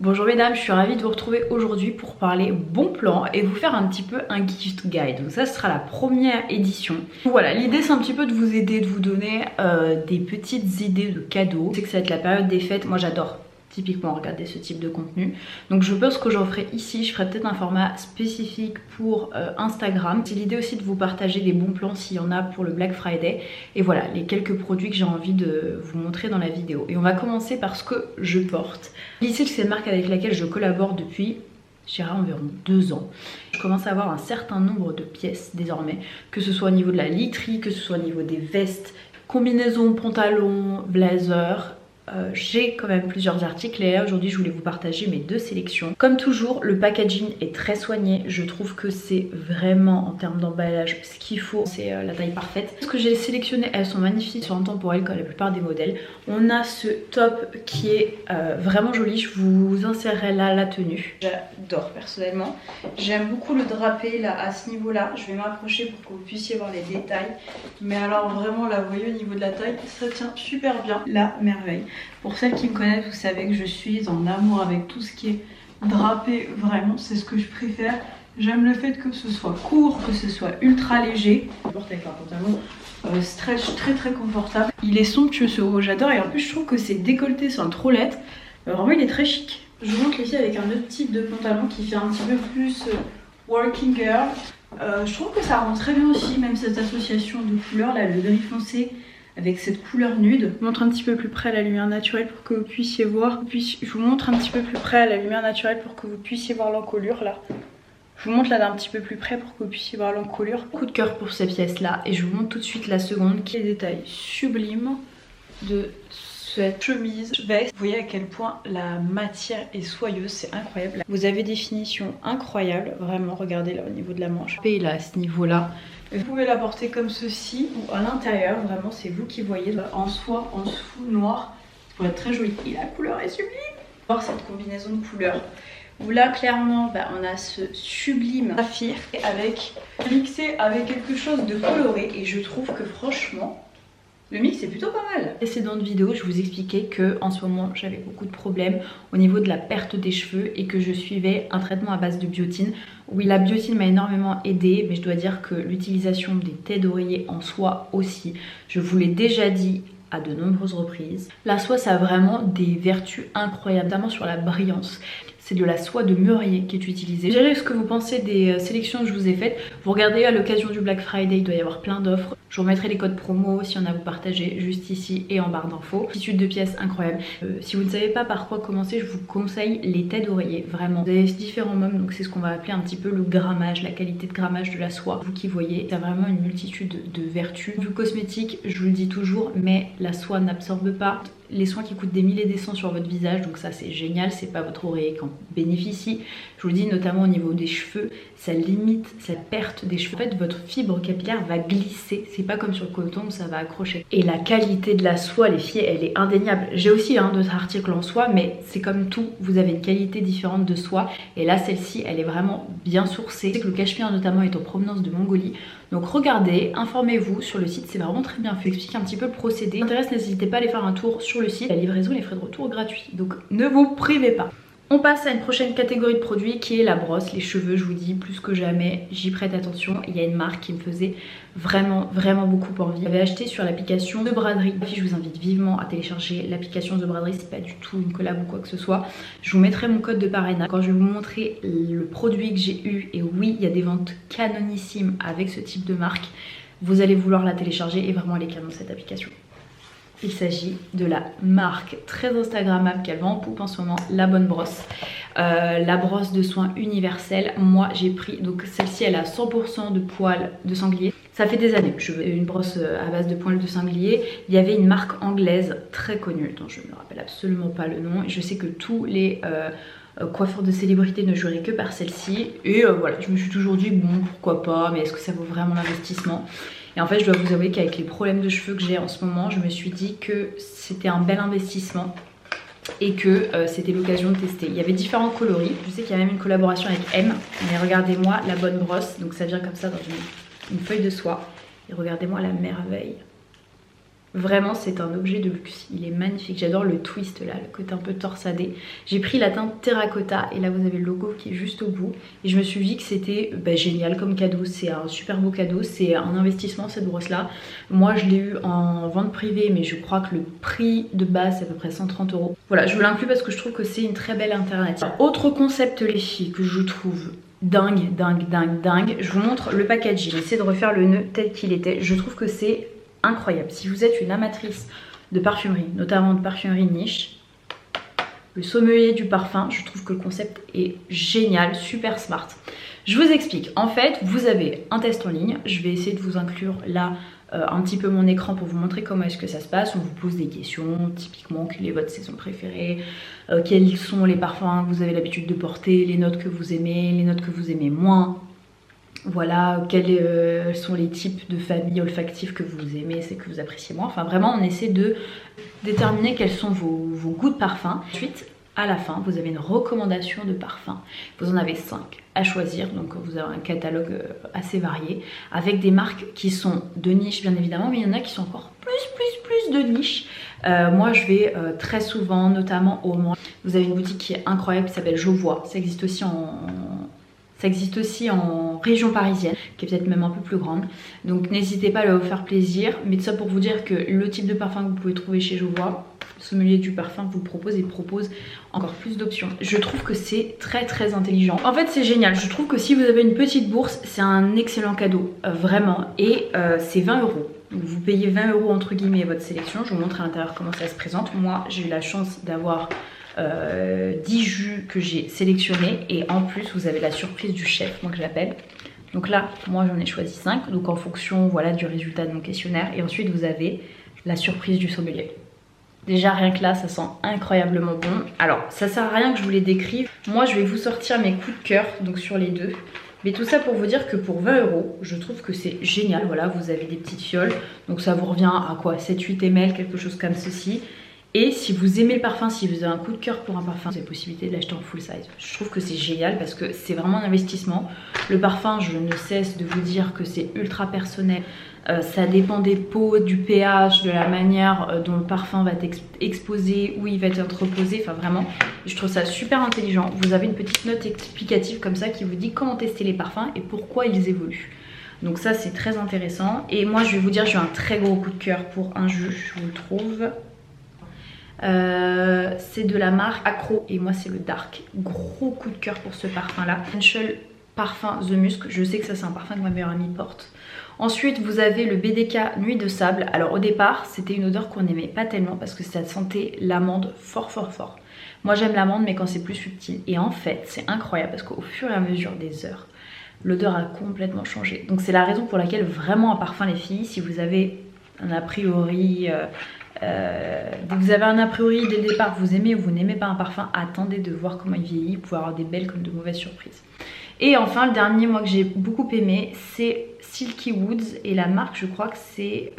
Bonjour mesdames, je suis ravie de vous retrouver aujourd'hui pour parler bon plan et vous faire un petit peu un gift guide. Donc ça sera la première édition. Voilà, l'idée c'est un petit peu de vous aider, de vous donner des petites idées de cadeaux. Je sais que ça va être la période des fêtes, moi j'adore typiquement regarder ce type de contenu. Donc je pense que j'en ferai ici, je ferai peut-être un format spécifique pour Instagram. C'est l'idée aussi de vous partager des bons plans s'il y en a pour le Black Friday. Et voilà, les quelques produits que j'ai envie de vous montrer dans la vidéo. Et on va commencer par ce que je porte. Lycée, c'est une marque avec laquelle je collabore depuis, je dirais, environ 2 ans. Je commence à avoir un certain nombre de pièces désormais, que ce soit au niveau de la literie, que ce soit au niveau des vestes, combinaisons, pantalons, blazers. J'ai quand même plusieurs articles et là aujourd'hui je voulais vous partager mes 2 sélections. Comme toujours, le packaging est très soigné, je trouve que c'est vraiment en termes d'emballage ce qu'il faut, c'est la taille parfaite. Ce que j'ai sélectionné, elles sont magnifiques, sont intemporelles comme la plupart des modèles. On a ce top qui est vraiment joli, je vous insérerai là la tenue. J'adore personnellement, j'aime beaucoup le drapé là à ce niveau là, je vais m'approcher pour que vous puissiez voir les détails. Mais alors vraiment là, vous voyez au niveau de la taille, ça tient super bien, la merveille. Pour celles qui me connaissent, vous savez que je suis en amour avec tout ce qui est drapé, vraiment c'est ce que je préfère. J'aime le fait que ce soit court, que ce soit ultra léger. Je porte avec un pantalon stretch très confortable. Il est somptueux ce haut, j'adore, et en plus je trouve que c'est décolleté sur une trollette. Vraiment il est très chic. Je vous montre les filles avec un autre type de pantalon qui fait un petit peu plus working girl. Je trouve que ça rend très bien aussi, même cette association de couleurs là, le gris foncé avec cette couleur nude. Je vous montre un petit peu plus près à la lumière naturelle pour que vous puissiez voir. Je vous montre un petit peu plus près à la lumière naturelle pour que vous puissiez voir l'encolure là. Je vous montre là d'un petit peu plus près pour que vous puissiez voir l'encolure. Coup de cœur pour ces pièces là et je vous montre tout de suite la seconde qui est les détails sublimes de cette chemise veste. Vous voyez à quel point la matière est soyeuse, c'est incroyable. Vous avez des finitions incroyables, vraiment, regardez là au niveau de la manche. Et là à ce niveau là. Vous pouvez la porter comme ceci ou à l'intérieur, vraiment c'est vous qui voyez, en soie, en dessous noir, ça pourrait être très joli. Et la couleur est sublime. Voir cette combinaison de couleurs où là clairement on a ce sublime saphir avec mixé avec quelque chose de coloré et je trouve que franchement le mix est plutôt pas mal. Précédente vidéo, je vous expliquais que en ce moment j'avais beaucoup de problèmes au niveau de la perte des cheveux et que je suivais un traitement à base de biotine. Oui, la biotine m'a énormément aidée, mais je dois dire que l'utilisation des têtes d'oreiller en soie aussi, je vous l'ai déjà dit à de nombreuses reprises. La soie, ça a vraiment des vertus incroyables, notamment sur la brillance. C'est de la soie de mûrier qui est utilisée. J'ai ce que vous pensez des sélections que je vous ai faites. Vous regardez à l'occasion du Black Friday, il doit y avoir plein d'offres. Je vous remettrai les codes promo si on a à vous partager juste ici et en barre d'infos. Tissu de pièces incroyable. Si vous ne savez pas par quoi commencer, je vous conseille les têtes d'oreiller, vraiment. Vous avez différents mômes, donc c'est ce qu'on va appeler un petit peu le grammage, la qualité de grammage de la soie. Vous qui voyez, ça a vraiment une multitude de vertus. Du cosmétique, je vous le dis toujours, mais la soie n'absorbe pas les soins qui coûtent des milliers et des cents sur votre visage, donc ça c'est génial, c'est pas votre oreiller qui en bénéficie. Je vous le dis notamment au niveau des cheveux, ça limite cette perte des cheveux. En fait, votre fibre capillaire va glisser, c'est pas comme sur le coton où ça va accrocher. Et la qualité de la soie, les filles, elle est indéniable. J'ai aussi d'autres articles en soie, mais c'est comme tout, vous avez une qualité différente de soie. Et là, celle-ci, elle est vraiment bien sourcée. Je sais que le cachemire notamment est en provenance de Mongolie. Donc regardez, informez-vous sur le site, c'est vraiment très bien fait. Explique un petit peu le procédé. Si ça vous intéresse, n'hésitez pas à aller faire un tour sur le site. La livraison, les frais de retour gratuits. Donc ne vous privez pas. On passe à une prochaine catégorie de produits qui est la brosse, les cheveux. Je vous dis plus que jamais, j'y prête attention. Il y a une marque qui me faisait vraiment beaucoup envie. J'avais acheté sur l'application de braderie. Je vous invite vivement à télécharger l'application de braderie, c'est pas du tout une collab ou quoi que ce soit. Je vous mettrai mon code de parrainage quand je vais vous montrer le produit que j'ai eu. Et oui, il y a des ventes canonissimes avec ce type de marque. Vous allez vouloir la télécharger et vraiment elle est canon cette application. Il s'agit de la marque très instagrammable qu'elle vend en poupe en ce moment, La Bonne Brosse. La brosse de soins universelle. Moi j'ai pris, donc celle-ci elle a 100% de poils de sanglier. Ça fait des années que je veux une brosse à base de poils de sanglier. Il y avait une marque anglaise très connue, dont je ne me rappelle absolument pas le nom. Et je sais que tous les coiffeurs de célébrités ne juraient que par celle-ci. Et voilà, je me suis toujours dit bon pourquoi pas, mais est-ce que ça vaut vraiment l'investissement ? Et en fait, je dois vous avouer qu'avec les problèmes de cheveux que j'ai en ce moment, je me suis dit que c'était un bel investissement et que c'était l'occasion de tester. Il y avait différents coloris. Je sais qu'il y a même une collaboration avec M. Mais regardez-moi la bonne brosse. Donc ça vient comme ça dans une feuille de soie. Et regardez-moi la merveille. Vraiment c'est un objet de luxe, il est magnifique, j'adore le twist là, le côté un peu torsadé. J'ai pris la teinte terracotta et là vous avez le logo qui est juste au bout. Et je me suis dit que c'était génial comme cadeau, c'est un super beau cadeau, c'est un investissement cette brosse là. Moi je l'ai eu en vente privée mais je crois que le prix de base c'est à peu près 130 €. Voilà, je vous l'inclus parce que je trouve que c'est une très belle alternative. Autre concept les filles que je trouve dingue, je vous montre le packaging, j'essaie de refaire le nœud tel qu'il était, je trouve que c'est incroyable. Si vous êtes une amatrice de parfumerie, notamment de parfumerie niche, le sommelier du parfum, je trouve que le concept est génial, super smart. Je vous explique, en fait vous avez un test en ligne, je vais essayer de vous inclure là un petit peu mon écran pour vous montrer comment est-ce que ça se passe. On vous pose des questions, typiquement quelle est votre saison préférée, quels sont les parfums que vous avez l'habitude de porter, les notes que vous aimez, les notes que vous aimez moins. Voilà, quels sont les types de familles olfactives que vous aimez, c'est que vous appréciez moins. Enfin vraiment on essaie de déterminer quels sont vos goûts de parfum. Ensuite à la fin vous avez une recommandation de parfum. Vous en avez 5 à choisir, donc vous avez un catalogue assez varié avec des marques qui sont de niche bien évidemment, mais il y en a qui sont encore plus de niche. Moi je vais très souvent, notamment au Mans. Vous avez une boutique qui est incroyable qui s'appelle Jovois, ça existe aussi en région parisienne, qui est peut-être même un peu plus grande. Donc n'hésitez pas à leur faire plaisir. Mais tout ça pour vous dire que le type de parfum que vous pouvez trouver chez Jovois, le sommelier du parfum vous le propose et propose encore plus d'options. Je trouve que c'est très intelligent. En fait c'est génial, je trouve que si vous avez une petite bourse, c'est un excellent cadeau, vraiment. Et c'est 20 €. Donc vous payez 20 € entre guillemets votre sélection. Je vous montre à l'intérieur comment ça se présente. Moi j'ai eu la chance d'avoir 10 jus que j'ai sélectionnés et en plus vous avez la surprise du chef, moi que j'appelle. Donc là moi j'en ai choisi 5, donc en fonction voilà du résultat de mon questionnaire. Et ensuite vous avez la surprise du sommelier. Déjà rien que là ça sent incroyablement bon. Alors ça sert à rien que je vous les décrive, moi je vais vous sortir mes coups de cœur donc sur les deux. Mais tout ça pour vous dire que pour 20 € je trouve que c'est génial. Voilà, vous avez des petites fioles, donc ça vous revient à quoi, 7-8 ml, quelque chose comme ceci. Et si vous aimez le parfum, si vous avez un coup de cœur pour un parfum, vous avez la possibilité de l'acheter en full size. Je trouve que c'est génial parce que c'est vraiment un investissement. Le parfum, je ne cesse de vous dire que c'est ultra personnel. Ça dépend des peaux, du pH, de la manière dont le parfum va être exposé, où il va être entreposé. Enfin vraiment, je trouve ça super intelligent. Vous avez une petite note explicative comme ça qui vous dit comment tester les parfums et pourquoi ils évoluent. Donc ça c'est très intéressant. Et moi je vais vous dire, j'ai un très gros coup de cœur pour un jus, je vous le trouve. C'est de la marque Acro et moi c'est le Dark. Gros coup de cœur pour ce parfum là. Essential Parfum The Musk, je sais que ça c'est un parfum que ma meilleure amie porte. Ensuite vous avez le BDK Nuit de Sable. Alors au départ c'était une odeur qu'on n'aimait pas tellement parce que ça sentait l'amande fort. Moi j'aime l'amande mais quand c'est plus subtil. Et en fait c'est incroyable parce qu'au fur et à mesure des heures l'odeur a complètement changé. Donc c'est la raison pour laquelle vraiment un parfum les filles, si vous avez un a priori vous avez un a priori dès le départ, vous aimez ou vous n'aimez pas un parfum, attendez de voir comment il vieillit pour avoir des belles comme de mauvaises surprises. Et enfin le dernier moi que j'ai beaucoup aimé c'est Silky Woods et la marque je crois que c'est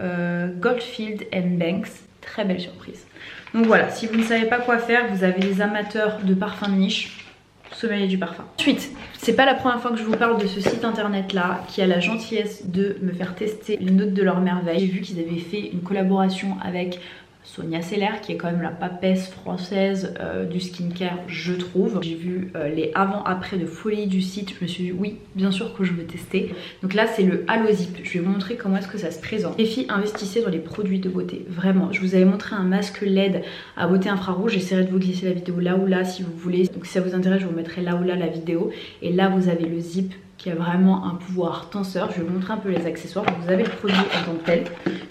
Goldfield & Banks, très belle surprise. Donc voilà, si vous ne savez pas quoi faire, vous avez les amateurs de parfums de niche, sommelier du parfum. Ensuite, c'est pas la première fois que je vous parle de ce site internet là qui a la gentillesse de me faire tester les notes de leur merveille. J'ai vu qu'ils avaient fait une collaboration avec Sonia Seller qui est quand même la papesse française du skincare je trouve. J'ai vu les avant-après de folie du site, je me suis dit oui bien sûr que je veux tester. Donc là c'est le Halo Zip, je vais vous montrer comment est-ce que ça se présente. Les filles, investissez dans les produits de beauté, vraiment. Je vous avais montré un masque LED à beauté infrarouge, j'essaierai de vous glisser la vidéo là ou là si vous voulez. Donc si ça vous intéresse je vous mettrai là ou là la vidéo. Et là vous avez le Zip qui a vraiment un pouvoir tenseur. Je vais vous montrer un peu les accessoires. Donc vous avez le produit en tant que tel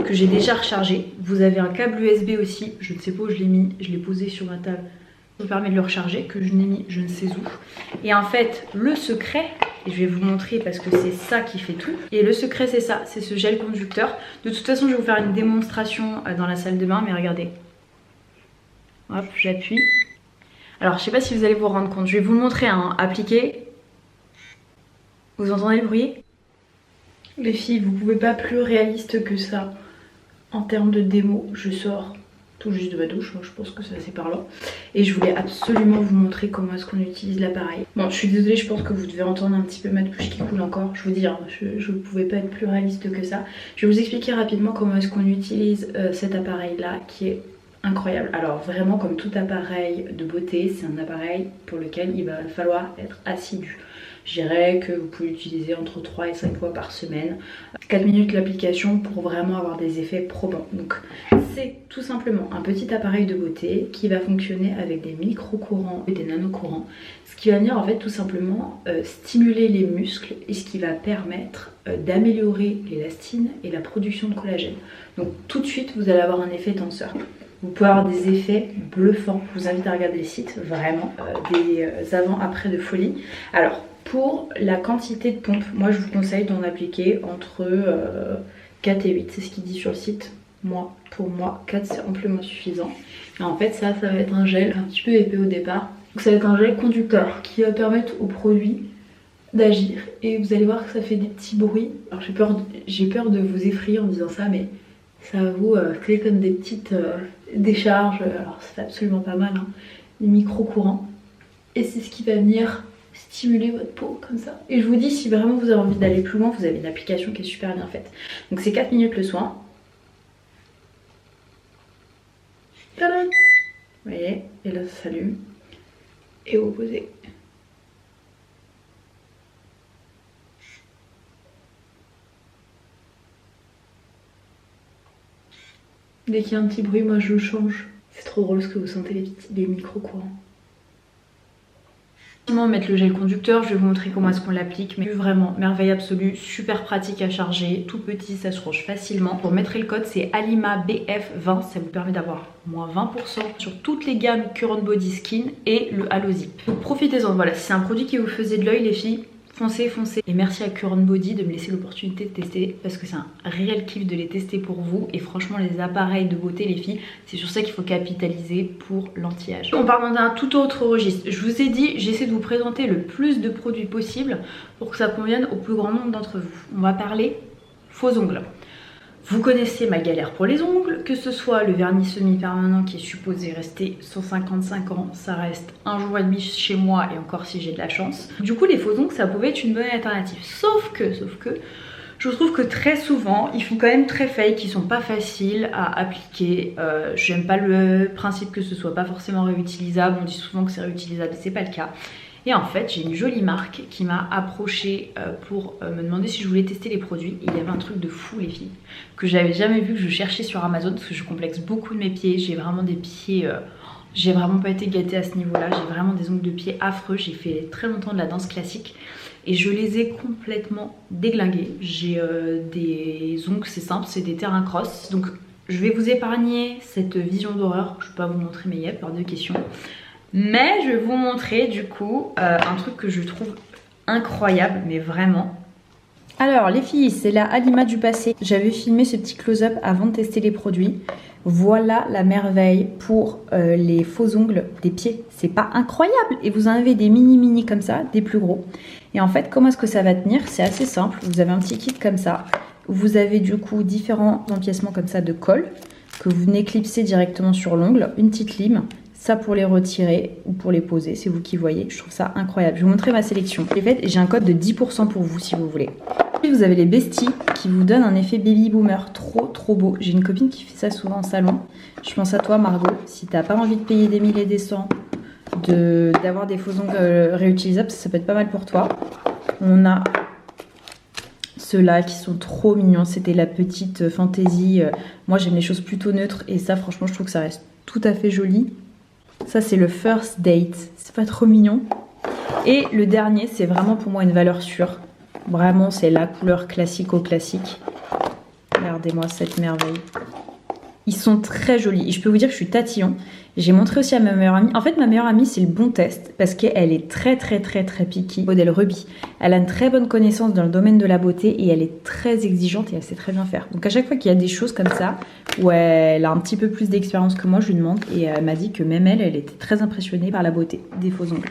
que j'ai déjà rechargé. Vous avez un câble USB aussi, je ne sais pas où je l'ai mis, je l'ai posé sur ma table. Ça me permet de le recharger, que je n'ai mis je ne sais où. Et en fait le secret, et je vais vous montrer parce que c'est ça qui fait tout. Et le secret c'est ça, c'est ce gel conducteur. De toute façon je vais vous faire une démonstration dans la salle de bain, mais regardez. Hop, j'appuie. Alors je sais pas si vous allez vous rendre compte, je vais vous le montrer hein, appliqué. Vous entendez le bruit? Les filles, vous pouvez pas plus réaliste que ça. En termes de démo, je sors tout juste de ma douche, je pense que c'est assez parlant. Et je voulais absolument vous montrer comment est-ce qu'on utilise l'appareil. Bon, je suis désolée, je pense que vous devez entendre un petit peu ma douche qui coule encore. Je vous dis, hein, je ne pouvais pas être plus réaliste que ça. Je vais vous expliquer rapidement comment est-ce qu'on utilise cet appareil-là qui est incroyable. Alors vraiment, comme tout appareil de beauté, c'est un appareil pour lequel il va falloir être assidu. Je dirais que vous pouvez l'utiliser entre 3 et 5 fois par semaine. 4 minutes l'application pour vraiment avoir des effets probants. Donc c'est tout simplement un petit appareil de beauté qui va fonctionner avec des micro-courants et des nano-courants. Ce qui va venir en fait tout simplement stimuler les muscles et ce qui va permettre d'améliorer l'élastine et la production de collagène. Donc tout de suite vous allez avoir un effet tenseur. Vous pouvez avoir des effets bluffants. Je vous invite à regarder les sites, vraiment, des avant-après de folie. Alors, pour la quantité de pompe, moi je vous conseille d'en appliquer entre 4 et 8. C'est ce qu'il dit sur le site. Pour moi, 4 c'est amplement suffisant. Et en fait, ça va être un gel un petit peu épais au départ. Donc ça va être un gel conducteur qui va permettre au produit d'agir. Et vous allez voir que ça fait des petits bruits. Alors j'ai peur de vous effrayer en disant ça, mais ça va vous créer comme des petites décharges. Alors ça fait absolument pas mal, hein, des micro-courants. Et c'est ce qui va venir stimuler votre peau comme ça. Et je vous dis, si vraiment vous avez envie d'aller plus loin, vous avez une application qui est super bien faite. Donc c'est 4 minutes le soin. Tadam! Vous voyez, et là ça s'allume. Et vous posez. Dès qu'il y a un petit bruit, moi je le change. C'est trop drôle ce que vous sentez les micro-courants. Mettre le gel conducteur, je vais vous montrer comment est-ce qu'on l'applique, mais vraiment merveille absolue, super pratique à charger, tout petit, ça se range facilement. Pour mettre le code, c'est ALIMABF20, ça vous permet d'avoir moins 20% sur toutes les gammes Current Body Skin et le Halo Zip. Donc profitez-en, voilà, si c'est un produit qui vous faisait de l'œil les filles, foncez. Et merci à Current Body de me laisser l'opportunité de tester parce que c'est un réel kiff de les tester pour vous. Et franchement, les appareils de beauté, les filles, c'est sur ça qu'il faut capitaliser pour l'anti-âge. On part dans un tout autre registre. Je vous ai dit, j'essaie de vous présenter le plus de produits possible pour que ça convienne au plus grand nombre d'entre vous. On va parler faux ongles. Vous connaissez ma galère pour les ongles, que ce soit le vernis semi-permanent qui est supposé rester 155 ans, ça reste un jour et demi chez moi et encore si j'ai de la chance. Du coup les faux ongles ça pouvait être une bonne alternative, sauf que je trouve que très souvent ils font quand même très fake, ils sont pas faciles à appliquer. J'aime pas le principe que ce soit pas forcément réutilisable, on dit souvent que c'est réutilisable, c'est pas le cas. Et en fait, j'ai une jolie marque qui m'a approchée pour me demander si je voulais tester les produits. Et il y avait un truc de fou les filles, que j'avais jamais vu, que je cherchais sur Amazon, parce que je complexe beaucoup de mes pieds. J'ai vraiment des pieds... j'ai vraiment pas été gâtée à ce niveau-là. J'ai vraiment des ongles de pied affreux. J'ai fait très longtemps de la danse classique. Et je les ai complètement déglingués. J'ai des ongles, c'est simple, c'est des terrains cross. Donc je vais vous épargner cette vision d'horreur. Je vais pas vous montrer mes yeux, par deux questions. Mais je vais vous montrer du coup un truc que je trouve incroyable, mais vraiment. Alors les filles, c'est la Alima du passé. J'avais filmé ce petit close-up avant de tester les produits. Voilà la merveille pour les faux ongles des pieds. C'est pas incroyable? Et vous en avez des mini comme ça, des plus gros. Et en fait, comment est-ce que ça va tenir? C'est assez simple. Vous avez un petit kit comme ça. Vous avez du coup différents empiècements comme ça de colle que vous venez clipser directement sur l'ongle. Une petite lime. Ça pour les retirer ou pour les poser, c'est vous qui voyez. Je trouve ça incroyable. Je vais vous montrer ma sélection. J'ai un code de 10% pour vous si vous voulez. Puis vous avez les besties qui vous donnent un effet baby boomer. Trop beau. J'ai une copine qui fait ça souvent en salon. Je pense à toi Margot. Si t'as pas envie de payer des 1000 et des 100, d'avoir des faux ongles réutilisables, ça peut être pas mal pour toi. On a ceux-là qui sont trop mignons. C'était la petite fantaisie. Moi j'aime les choses plutôt neutres et ça franchement je trouve que ça reste tout à fait joli. Ça c'est le first date, c'est pas trop mignon. Et le dernier c'est vraiment pour moi une valeur sûre. Vraiment c'est la couleur classico-classique. Regardez-moi cette merveille. Ils sont très jolis et je peux vous dire que je suis tatillon. J'ai montré aussi à ma meilleure amie. En fait ma meilleure amie c'est le bon test parce qu'elle est très picky. Modèle Ruby. Elle a une très bonne connaissance dans le domaine de la beauté et elle est très exigeante et elle sait très bien faire. Donc à chaque fois qu'il y a des choses comme ça où elle a un petit peu plus d'expérience que moi, je lui demande et elle m'a dit que même elle était très impressionnée par la beauté des faux ongles.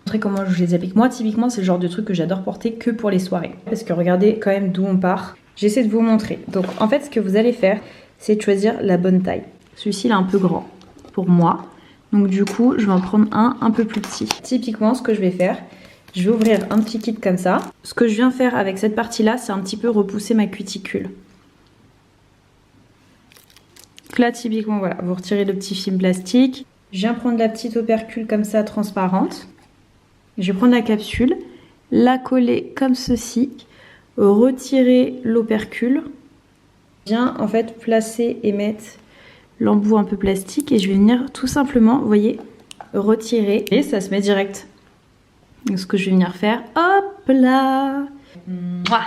Je vais vous montrer comment je les applique. Moi typiquement c'est le genre de truc que j'adore porter que pour les soirées. Parce que regardez quand même d'où on part. J'essaie de vous montrer. Donc en fait ce que vous allez faire c'est de choisir la bonne taille. Celui-ci il est un peu grand pour moi. Donc du coup, je vais en prendre un peu plus petit. Typiquement, ce que je vais faire, je vais ouvrir un petit kit comme ça. Ce que je viens faire avec cette partie-là, c'est un petit peu repousser ma cuticule. Donc là, typiquement, voilà, vous retirez le petit film plastique. Je viens prendre la petite opercule comme ça, transparente. Je vais prendre la capsule, la coller comme ceci, retirer l'opercule. Je viens en fait placer et mettre l'embout un peu plastique et je vais venir tout simplement, vous voyez, retirer et ça se met direct. Donc ce que je vais venir faire, hop là. Mouah,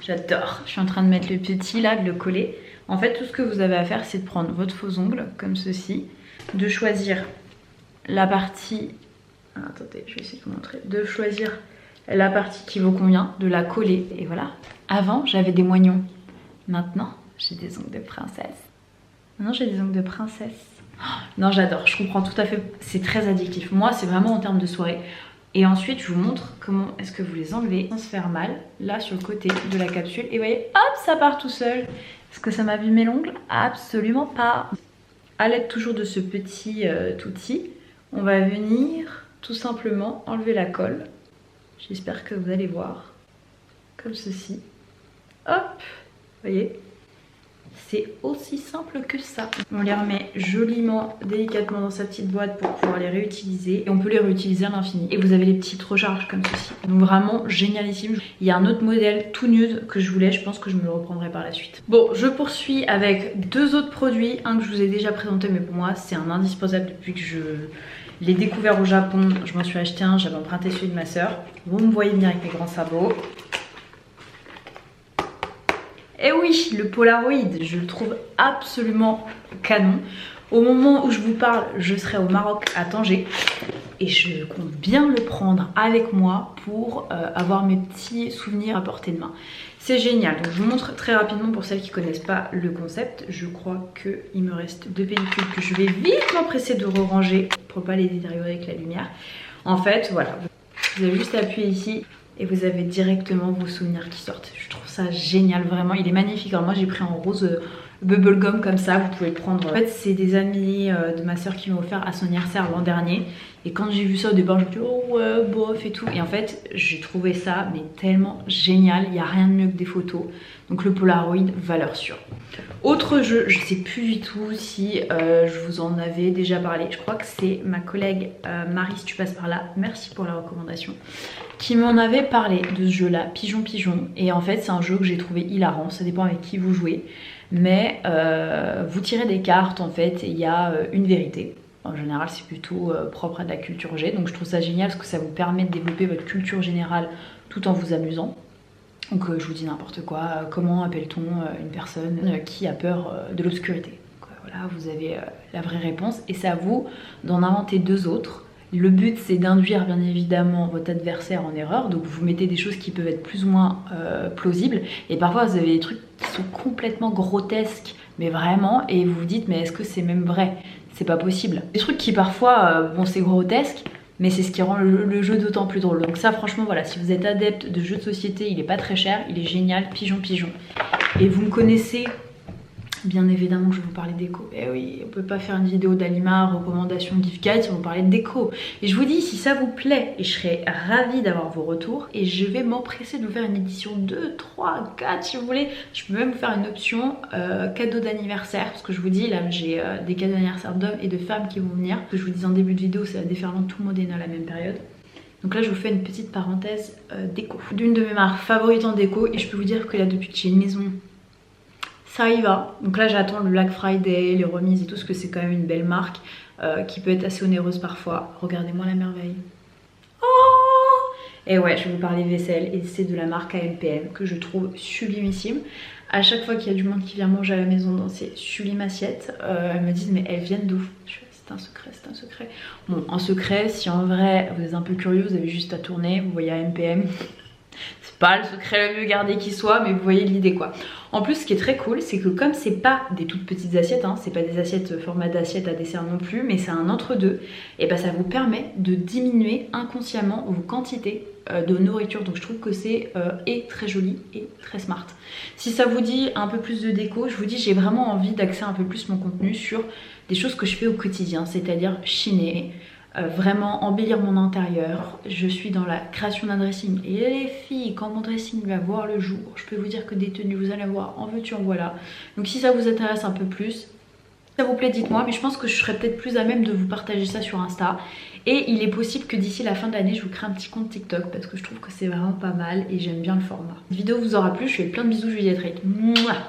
j'adore. Je suis en train de mettre le petit là, de le coller. En fait, tout ce que vous avez à faire, c'est de prendre votre faux ongle comme ceci, de choisir la partie. Attendez, je vais essayer de vous montrer. De choisir la partie qui vous convient, de la coller et voilà. Avant, j'avais des moignons. Maintenant, j'ai des ongles de princesse. Maintenant, j'ai des ongles de princesse. Oh, non, j'adore, je comprends tout à fait. C'est très addictif. Moi, c'est vraiment en termes de soirée. Et ensuite, je vous montre comment est-ce que vous les enlevez sans se faire mal. Là, sur le côté de la capsule. Et vous voyez, hop, ça part tout seul. Est-ce que ça m'abîme mes ongles? Absolument pas. À l'aide toujours de ce petit outil, on va venir tout simplement enlever la colle. J'espère que vous allez voir. Comme ceci. Hop, vous voyez, c'est aussi simple que ça. On les remet joliment, délicatement dans sa petite boîte pour pouvoir les réutiliser. Et on peut les réutiliser à l'infini. Et vous avez les petites recharges comme ceci. Donc vraiment génialissime. Il y a un autre modèle tout nude que je voulais. Je pense que je me le reprendrai par la suite. Bon, je poursuis avec deux autres produits. Un que je vous ai déjà présenté, mais pour moi c'est un indispensable depuis que je l'ai découvert au Japon. Je m'en suis acheté un, j'avais emprunté celui de ma soeur. Vous me voyez venir avec mes grands sabots. Et oui, le Polaroid, je le trouve absolument canon. Au moment où je vous parle, je serai au Maroc à Tanger et je compte bien le prendre avec moi pour avoir mes petits souvenirs à portée de main. C'est génial, donc je vous montre très rapidement pour celles qui ne connaissent pas le concept. Je crois qu'il me reste deux pellicules que je vais vite m'empresser de ranger pour ne pas les détériorer avec la lumière. En fait, voilà, vous avez juste à appuyer ici et vous avez directement vos souvenirs qui sortent. Je trouve ça génial, vraiment, il est magnifique. Alors moi j'ai pris en rose bubblegum comme ça, vous pouvez le prendre. En fait c'est des amis de ma soeur qui m'ont offert à son anniversaire l'an dernier. Et quand j'ai vu ça au départ je me suis dit oh ouais bof et tout. Et en fait j'ai trouvé ça mais tellement génial, il n'y a rien de mieux que des photos. Donc le Polaroid, valeur sûre. Autre jeu, je sais plus du tout si je vous en avais déjà parlé. Je crois que c'est ma collègue Marie, si tu passes par là, merci pour la recommandation, qui m'en avait parlé de ce jeu là, Pigeon Pigeon. Et en fait c'est un jeu que j'ai trouvé hilarant, ça dépend avec qui vous jouez. Mais vous tirez des cartes en fait et il y a une vérité. En général c'est plutôt propre à de la culture G. Donc je trouve ça génial parce que ça vous permet de développer votre culture générale tout en vous amusant. Donc je vous dis n'importe quoi, comment appelle-t-on une personne qui a peur de l'obscurité. Voilà, vous avez la vraie réponse et c'est à vous d'en inventer deux autres. Le but c'est d'induire bien évidemment votre adversaire en erreur, donc vous mettez des choses qui peuvent être plus ou moins plausibles et parfois vous avez des trucs qui sont complètement grotesques mais vraiment et vous vous dites mais est-ce que c'est même vrai? C'est pas possible. Des trucs qui parfois, bon c'est grotesque mais c'est ce qui rend le jeu d'autant plus drôle. Donc ça franchement voilà, si vous êtes adepte de jeux de société, il est pas très cher, il est génial, Pigeon Pigeon. Et vous me connaissez, bien évidemment que je vais vous parler déco. Et oui, on peut pas faire une vidéo d'Alima, recommandation, gift guide si on parlait de déco. Et je vous dis, si ça vous plaît, et je serais ravie d'avoir vos retours, et je vais m'empresser de vous faire une édition 2, 3, 4 si vous voulez. Je peux même vous faire une option cadeau d'anniversaire, parce que je vous dis, là j'ai des cadeaux d'anniversaire d'hommes et de femmes qui vont venir. Ce que je vous disais en début de vidéo, c'est la déferlante, tout le monde est né à la même période. Donc là je vous fais une petite parenthèse déco. D'une de mes marques favorites en déco, et je peux vous dire que là depuis que j'ai une maison, ça y va. Donc là j'attends le Black Friday, les remises et tout, parce que c'est quand même une belle marque qui peut être assez onéreuse parfois. Regardez-moi la merveille. Oh! Et ouais, je vais vous parler vaisselle et c'est de la marque AMPM que je trouve sublimissime. À chaque fois qu'il y a du monde qui vient manger à la maison dans ces sublimes assiettes, elles me disent mais elles viennent d'où? C'est un secret, c'est un secret. Bon, un secret, si en vrai vous êtes un peu curieux, vous avez juste à tourner, vous voyez AMPM. C'est pas le secret le mieux gardé qui soit, mais vous voyez l'idée quoi. En plus, ce qui est très cool, c'est que comme c'est pas des toutes petites assiettes, hein, c'est pas des assiettes format d'assiette à dessert non plus, mais c'est un entre-deux, et bah ça vous permet de diminuer inconsciemment vos quantités de nourriture. Donc je trouve que c'est et très joli et très smart. Si ça vous dit un peu plus de déco, je vous dis j'ai vraiment envie d'axer un peu plus mon contenu sur des choses que je fais au quotidien, c'est-à-dire chiner, vraiment embellir mon intérieur. Je suis dans la création d'un dressing et les filles, quand mon dressing va voir le jour, je peux vous dire que des tenues vous allez voir en veux-tu en voilà. Donc si ça vous intéresse un peu plus, si ça vous plaît dites-moi, mais je pense que je serais peut-être plus à même de vous partager ça sur Insta. Et il est possible que d'ici la fin de l'année je vous crée un petit compte TikTok parce que je trouve que c'est vraiment pas mal et j'aime bien le format. La vidéo vous aura plu, je fais plein de bisous, je vous dis à très vite. Mouah.